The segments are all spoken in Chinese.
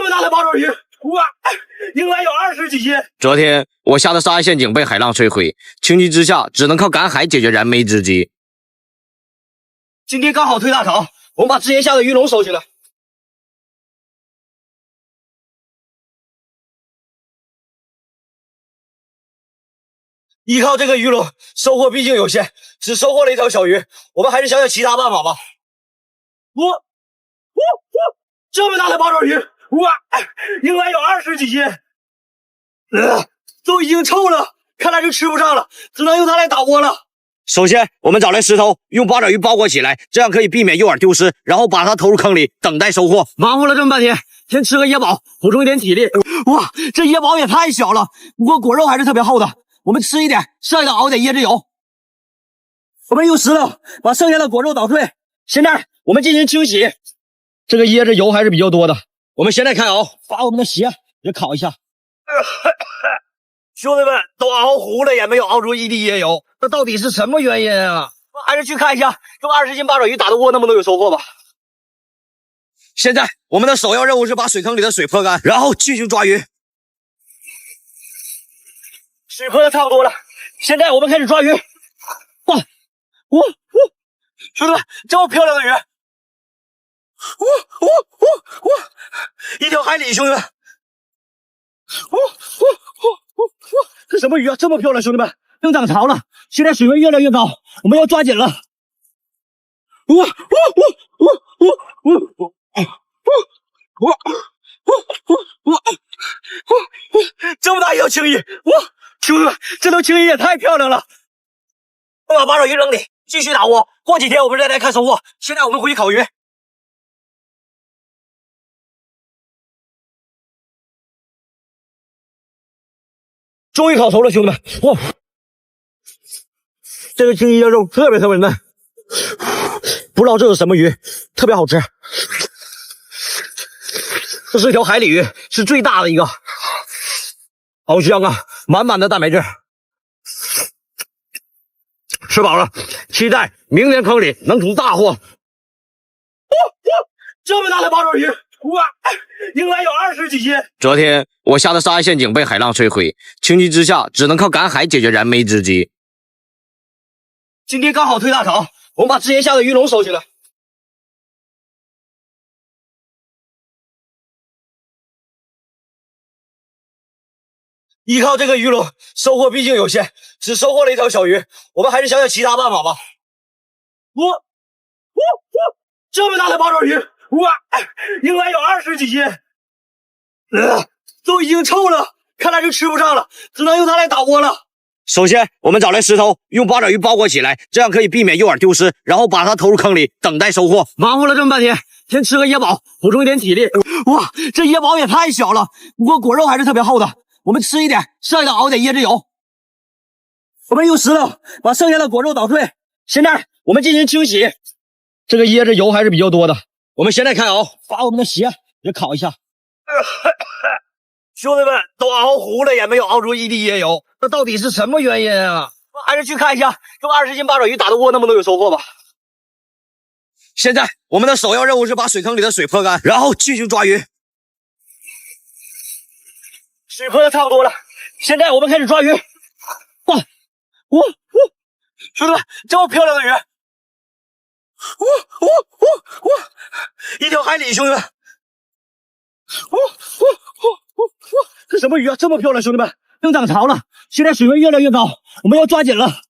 这么大的八爪鱼，哇，应该有20几斤。昨天我下的沙岸陷阱被海浪摧毁，情急之下只能靠赶海解决燃眉之急。今天刚好退大潮，我们把之前下的鱼笼收起来。依靠这个鱼笼，收获毕竟有限，只收获了一条小鱼，我们还是想想其他办法吧。这么大的八爪鱼，哇，应该有20几斤。都已经臭了，看来是吃不上了，只能用它来打窝了。首先，我们找来石头，用八爪鱼包裹起来，这样可以避免诱饵丢失，然后把它投入坑里，等待收获。忙活了这么半天，先吃个椰宝，补充一点体力。哇，这椰宝也太小了，不过果肉还是特别厚的。我们吃一点，剩下的熬点椰汁油。我们用石头把剩下的果肉捣碎，现在我们进行清洗。这个椰子油还是比较多的，我们现在开熬，把我们的鞋也烤一下。兄弟们都熬糊了，也没有熬出一滴椰油，这到底是什么原因啊？还是去看一下用20斤八爪鱼打的窝能不能有收获吧。现在我们的首要任务是把水坑里的水泼干，然后进行抓鱼。水泼的差不多了，现在我们开始抓鱼。哇，兄弟们，这么漂亮的鱼！一条海鲤，兄弟们！这什么鱼啊？这么漂亮，兄弟们！正涨潮了，现在水温越来越高，我们要抓紧了。这么大一条青衣！兄弟们，这条青衣也太漂亮了！我把八爪鱼扔里，继续打窝。过几天我们再来看收获。现在我们回去烤鱼。终于烤熟了，兄弟们！哇，这个青衣的肉特别嫩，不知道这是什么鱼，特别好吃。这是一条海鲤鱼，是最大的一个，好香啊！满满的蛋白质。吃饱了，期待明年坑里能出大货。这么大的八爪鱼，哇，应该有20几斤。昨天我下的沙岸陷阱被海浪摧毁，情急之下只能靠赶海解决燃眉之急。今天刚好退大潮，我们把之前下的鱼笼收起来。依靠这个鱼笼，收获毕竟有限，只收获了一条小鱼，我们还是想想其他办法吧。这么大的八爪鱼，哇，应该有20几斤。都已经臭了，看来是吃不上了，只能用它来打窝了。首先，我们找来石头，用八爪鱼包裹起来，这样可以避免诱饵丢失，然后把它投入坑里，等待收获。忙活了这么半天，先吃个椰宝，补充一点体力。哇，这椰宝也太小了，不过果肉还是特别厚的。我们吃一点，剩下的熬点椰汁油。我们用石头把剩下的果肉捣碎，现在我们进行清洗。这个椰子油还是比较多的，我们现在开熬，把我们的鞋也烤一下。兄弟们都熬糊了，也没有熬出一滴椰油，这到底是什么原因啊？还是去看一下用20斤八爪鱼打的窝能不能有收获吧。现在我们的首要任务是把水坑里的水泼干，然后进行抓鱼。水泼的差不多了，现在我们开始抓鱼。兄弟们，这么漂亮的鱼！一条海鲤，兄弟们！这什么鱼啊？这么漂亮，兄弟们！正涨潮了，现在水温越来越高，我们要抓紧了。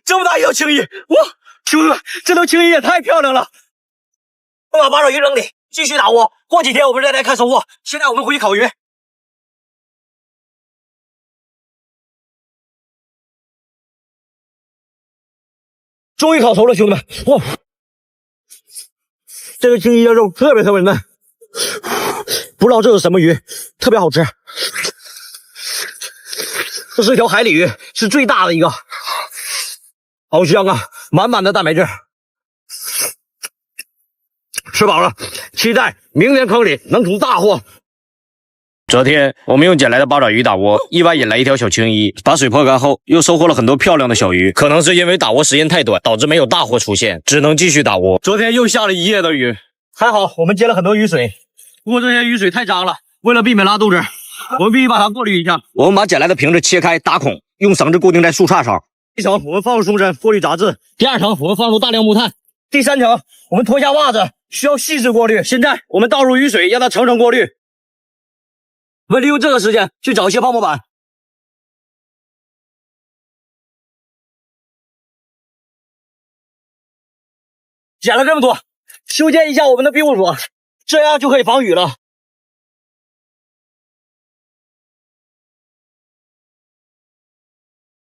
这么大一条青衣！兄弟们，这条青衣也太漂亮了！我把八爪鱼扔里，继续打窝。过几天我们再来看收获。现在我们回去烤鱼。终于烤熟了，兄弟们！哇，这个青衣的肉特别嫩，不知道这是什么鱼，特别好吃。这是一条海鲤鱼，是最大的一个，好香啊！满满的蛋白质。吃饱了，期待明年坑里能出大货。昨天我们用捡来的八爪鱼打窝，意外引来一条小青衣，把水泼干后，又收获了很多漂亮的小鱼。可能是因为打窝时间太短，导致没有大货出现，只能继续打窝。昨天又下了一夜的雨，还好我们接了很多雨水，不过这些雨水太脏了，为了避免拉肚子，我们必须把它过滤一下。我们把捡来的瓶子切开打孔，用绳子固定在树杈上。一层我们放入松针过滤杂质，第二层我们放入大量木炭，第三层我们脱下袜子，需要细致过滤。现在我们倒入雨水，让它层层过滤。我们利用这个时间去找一些泡沫板。捡了这么多，修建一下我们的庇护所，这样就可以防雨了。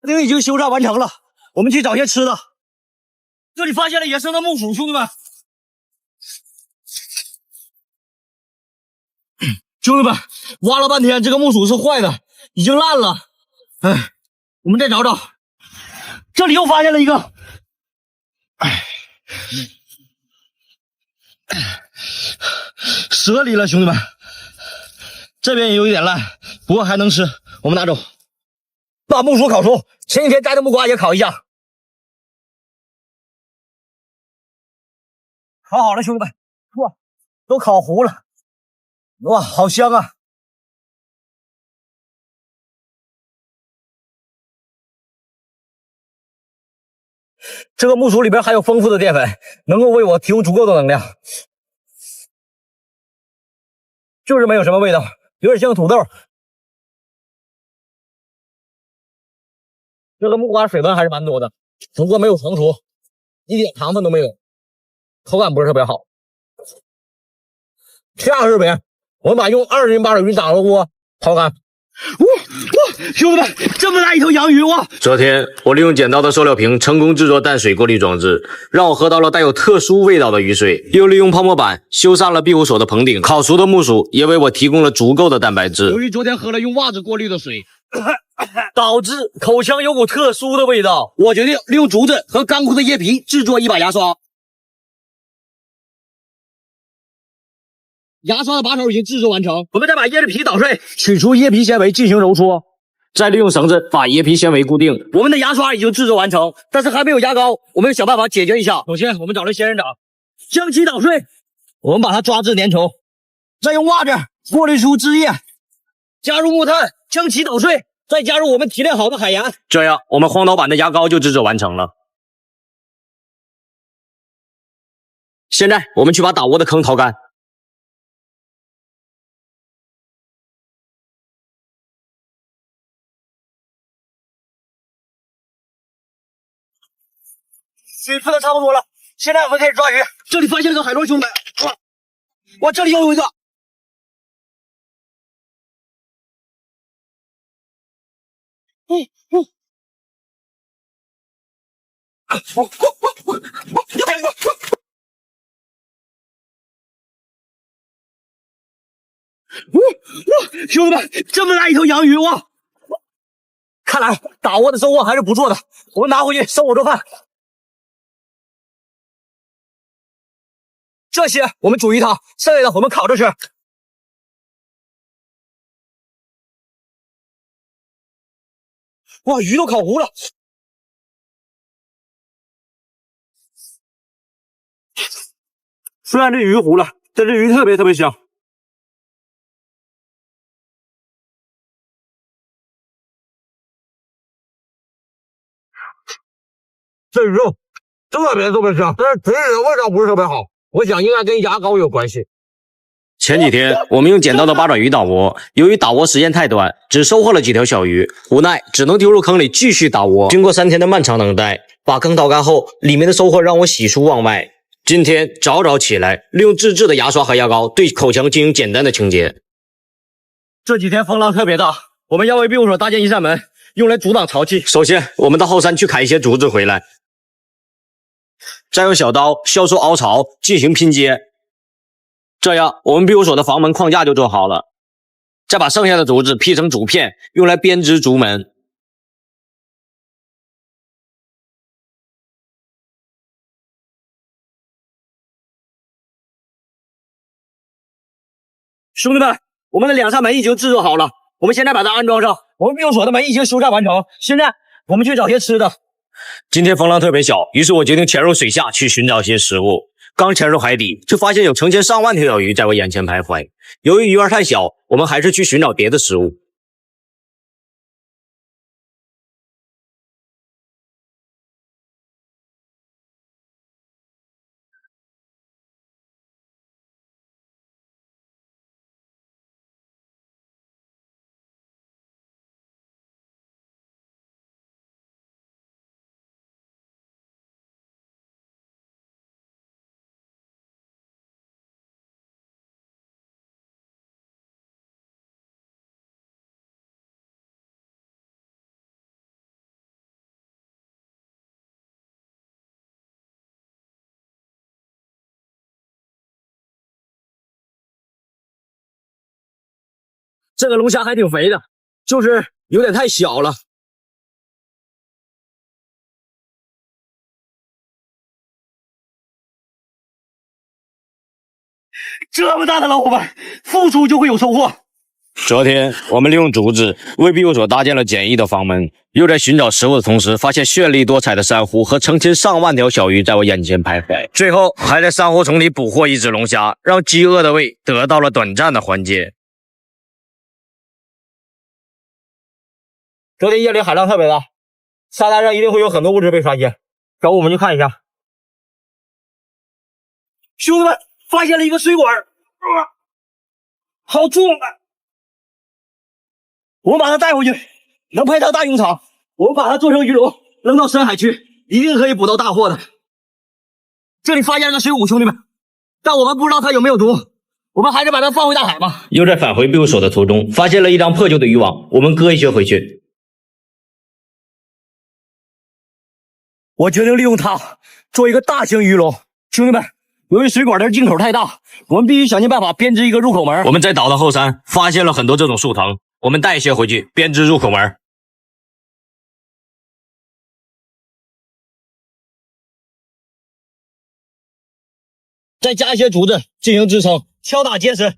这个已经修缮完成了，我们去找些吃的。这里发现了野生的木薯，兄弟们，兄弟们，挖了半天，这个木薯是坏的，已经烂了。哎，我们再找找，这里又发现了一个。蛇里了，兄弟们，这边也有一点烂，不过还能吃，我们拿走。把木薯烤熟，前几天摘的木瓜也烤一下。烤好了，兄弟们，哇，都烤糊了，哇，好香啊！这个木薯里边含有丰富的淀粉，能够为我提供足够的能量，就是没有什么味道，有点像土豆。这个木瓜水分还是蛮多的，不过没有成熟，一点糖分都没有，口感不是特别好。下个视频我们把用20斤八爪鱼打了窝掏干。哇，兄弟们，这么大一头洋鱼哇！昨天我利用捡到的塑料瓶成功制作淡水过滤装置，让我喝到了带有特殊味道的雨水。又利用泡沫板修缮了庇护所的棚顶，烤熟的木薯也为我提供了足够的蛋白质。由于昨天喝了用袜子过滤的水，导致口腔有股特殊的味道，我决定利用竹子和干枯的叶皮制作一把牙刷。牙刷的把手已经制作完成，我们再把椰子皮捣碎，取出椰皮纤维进行揉搓，再利用绳子把椰皮纤维固定。我们的牙刷已经制作完成，但是还没有牙膏，我们要想办法解决一下。首先，我们找来仙人掌，将其捣碎，我们把它抓至粘稠，再用袜子过滤出汁液，加入木炭，将其捣碎，再加入我们提炼好的海盐。这样，我们荒岛版的牙膏就制作完成了。现在，我们去把打窝的坑掏干。水喷的差不多了，现在我们开始抓鱼。这里发现了个海螺，兄弟们，哇，这里又有一个。哇，兄弟们，这么大一头洋鱼哇！看来打窝的收获还是不错的，我们拿回去生火做饭。这些我们煮一汤，剩下的我们烤着吃。哇，鱼都烤糊了。虽然这鱼糊了，但这鱼特别香。这鱼肉特别香，但是嘴里的味道不是特别好，我想应该跟牙膏有关系。前几天我们用捡到的八爪鱼打窝，由于打窝时间太短，只收获了几条小鱼，无奈只能丢入坑里继续打窝。经过3天的漫长等待，把坑掏干后，里面的收获让我喜出望外。今天早早起来，利用自制的牙刷和牙膏对口腔进行简单的清洁。这几天风浪特别大，我们要为庇护所搭建一扇门，用来阻挡潮气。首先，我们到后山去砍一些竹子回来，再用小刀削出凹槽进行拼接。这样，我们庇护所的房门框架就做好了。再把剩下的竹子劈成竹片，用来编织竹门。兄弟们，我们的2扇门已经制作好了，我们现在把它安装上。我们庇护所的门已经修缮完成，现在我们去找些吃的。今天风浪特别小，于是我决定潜入水下去寻找些食物。刚潜入海底，就发现有成千上万条小鱼在我眼前徘徊。由于鱼儿太小，我们还是去寻找别的食物。这个龙虾还挺肥的，就是有点太小了。这么大的老伙伴，付出就会有收获。昨天，我们利用竹子为庇护所搭建了简易的房门，又在寻找食物的同时，发现绚丽多彩的珊瑚和成千上万条小鱼在我眼前徘徊。最后，还在珊瑚丛里捕获一只龙虾，让饥饿的胃得到了短暂的缓解。昨天夜里海浪特别大，沙滩上一定会有很多物质被发现。走，我们去看一下。兄弟们，发现了一个水管，好重啊！我们把它带回去，能派上大用场。我们把它做成鱼笼，扔到深海去，一定可以捕到大货的。这里发现了个水母，兄弟们，但我们不知道它有没有毒，我们还是把它放回大海吧。又在返回庇护所的途中，发现了一张破旧的渔网，我们割一些回去。我决定利用它做一个大型鱼笼。兄弟们，由于水管的进口太大，我们必须想尽办法编织一个入口门。我们在岛的后山发现了很多这种树藤，我们带一些回去编织入口门。再加一些竹子进行支撑，敲打结实。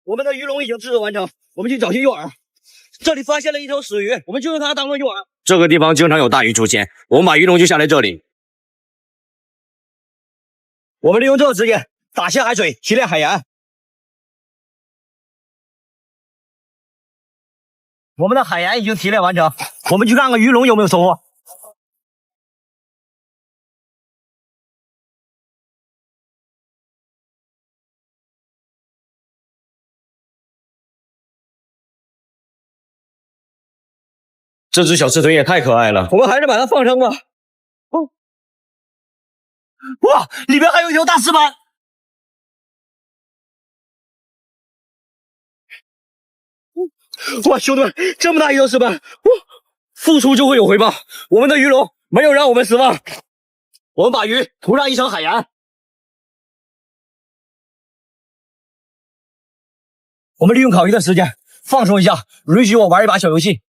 我们的鱼笼已经制作完成，我们去找些诱饵。这里发现了一条死鱼，我们就用它当做诱饵。这个地方经常有大鱼出现，我们把鱼笼就下在这里。我们利用这个时间打下海水，提炼海盐。我们的海盐已经提炼完成，我们去看看鱼笼有没有收获。这只小刺豚也太可爱了，我们还是把它放生吧。哦，哇，里面还有一条大石斑。哇，兄弟们，这么大一条石斑，哇，付出就会有回报。我们的鱼笼没有让我们失望。我们把鱼涂上一层海盐。我们利用烤鱼的时间放松一下，允许我玩一把小游戏。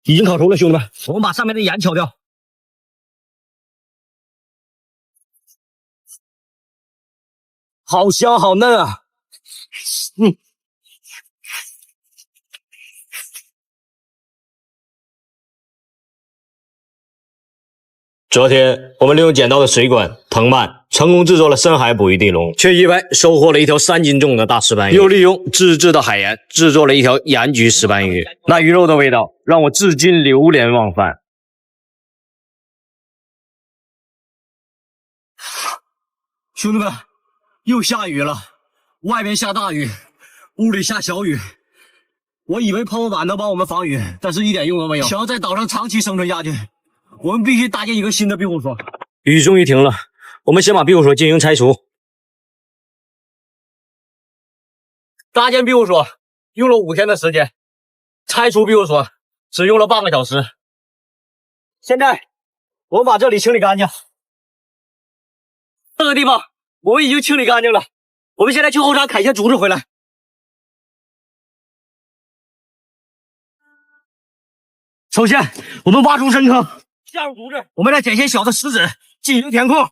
已经烤熟了，兄弟们，我们把上面的盐敲掉。好香好嫩啊！昨天我们利用捡到的水管、藤蔓，成功制作了深海捕鱼地笼，却意外收获了一条3斤重的大石斑鱼。又利用自制的海盐制作了一条盐焗石斑鱼，那鱼肉的味道让我至今流连忘返。兄弟们，又下雨了，外面下大雨，屋里下小雨。我以为泡沫板能帮我们防雨，但是一点用都没有。想要在岛上长期生存下去，我们必须搭建一个新的庇护所。雨终于停了，我们先把庇护所进行拆除。搭建庇护所用了5天的时间，拆除庇护所只用了半个小时。现在我们把这里清理干净。这个地方我们已经清理干净了，我们现在去后山砍一些竹子回来。首先，我们挖出深坑，下入竹子，我们再捡些小的石子进行填空。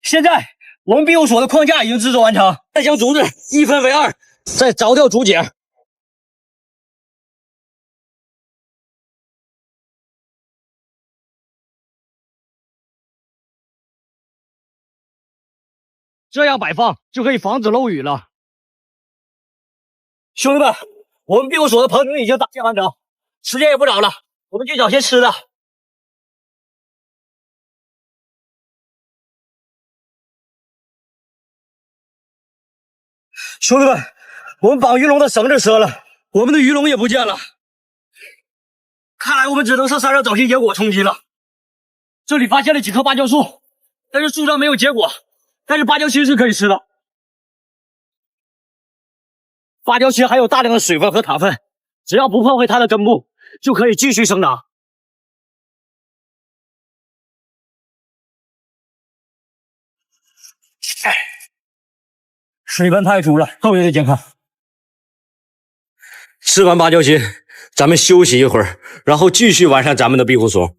现在，我们庇护所的框架已经制作完成，再将竹子一分为二，再凿掉竹节。这样摆放就可以防止漏雨了。兄弟们，我们庇护所的棚子已经搭建完成，时间也不早了，我们去找些吃的。兄弟们，我们绑鱼笼的绳子折了，我们的鱼笼也不见了。看来我们只能上山上找些野果充饥了。这里发现了几棵芭蕉树，但是树上没有结果，但是芭蕉心是可以吃的。芭蕉心含有大量的水分和糖分，只要不破坏它的根部，就可以继续生长。水分太足了，特别的健康。吃完芭蕉心，咱们休息一会儿，然后继续完善咱们的庇护所。